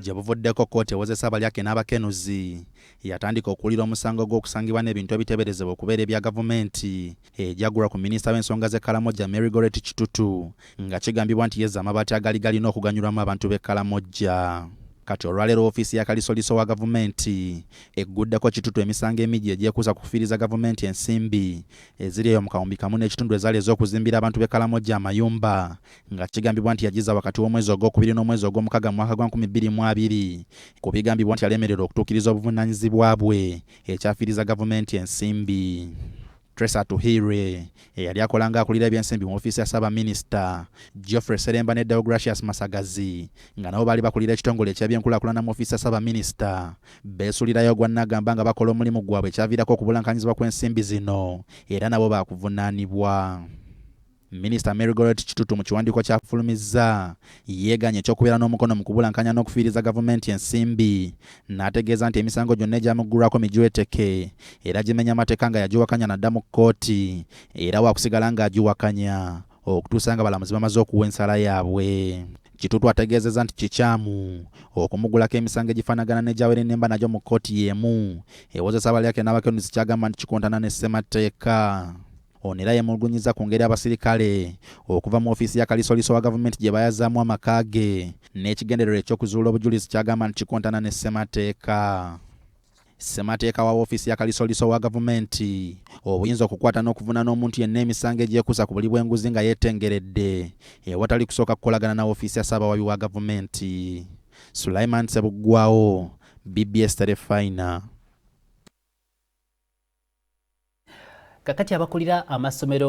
gye buvuddeko kkooti ewozesa abalyake n'abakenuzi yatandika okuwulira omusango gw'okusangibwa n'ebintu ebiteeberezebwa okubeera ebya gavumenti egyagulwa ku minisita w'ensonga z'e Goretti Kitutu nga kigambibwa nti yezza amabaati agali galina okuganyulwamu abantu b'e Karamoja. Kati olwaleero ofiisi ya kalisoliso wa gavumenti egguddeko Kitutu emisango emigi egyekuusa kufiiriza gavumenti ensimbi eziri eyo mu kawumbi kamu n'ekitundu ezaali ez'okuzimbira abantu b'e Karamoja amayumba nga kigambibwa nti yagiza wakati w'omwezi ogwokubiri n'omwezi ogw'omukaaga mu mwaka gwa 2022 ku bigambibwa nti yalemererwa okutuukiriza obuvunaanyizibwa bwe ekyafiiriza gavumenti ensimbi. Tresa Tuhire eyali akolanga akulira ebyensimbi mu ofiisi ya Ssaabaminisita Geoffrey Seremba ne Deogracius Masagazi nga nabo baali bakulira ekitongole eky'ebyenkulaakulana mu ofiisi ya Ssaabaminisita beesuulirayo gwannagamba nga bakola omulimu gwabwe ekyaviirako okubulankanyizibwa kw'ensimbi zino era nabo baakuvunaanibwa. Minisita Goretti Kitutu mu kiwandiiko kyafulumizza yeeganye ekyokubeera n'omukono mu kubulankanya n'okufiiriza gavumenti ensimbi n'ategeeza nti emisango gyonna egyamuggulwako migiweteke era gimenya amateeka nga yagiwakanya nadda mu kkooti era waakusigala ng'agiwakanya okutuusa nga balamuzi bamaze okuwa ensala yaabwe. Kitutu ategeezezza nti kikyamu okumuggulako emisango egifaanagana n'egyawera ennemba nagyo mu kkooti y'emu ewozesa abalyake n'abakenuzi kyagamba nti kikontana ne ssemateeka. Ono era yemulugunyiza ku ngeri abasirikale okuva mu ofiisi ya kalisoliso wa gavumenti gye bayazaamu amaka ge n'ekigendererwa eky'okuzuula obujulizi kyagamba nti kikontana ne ssemateeka. Ssemateeka wa ofiisi ya kalisoliso wa gavumenti obuyinza okukwata n'okuvuna n'omuntu yenna emisango egyekuusa ku buli bw'enguzi nga yeetengeredde ewatali kusooka kukolagana na ofiisi ya ssaabawabi wa gavumenti. Sulaiman Sebuggwawo, Bibi Fina. Kakati abakulira amasomero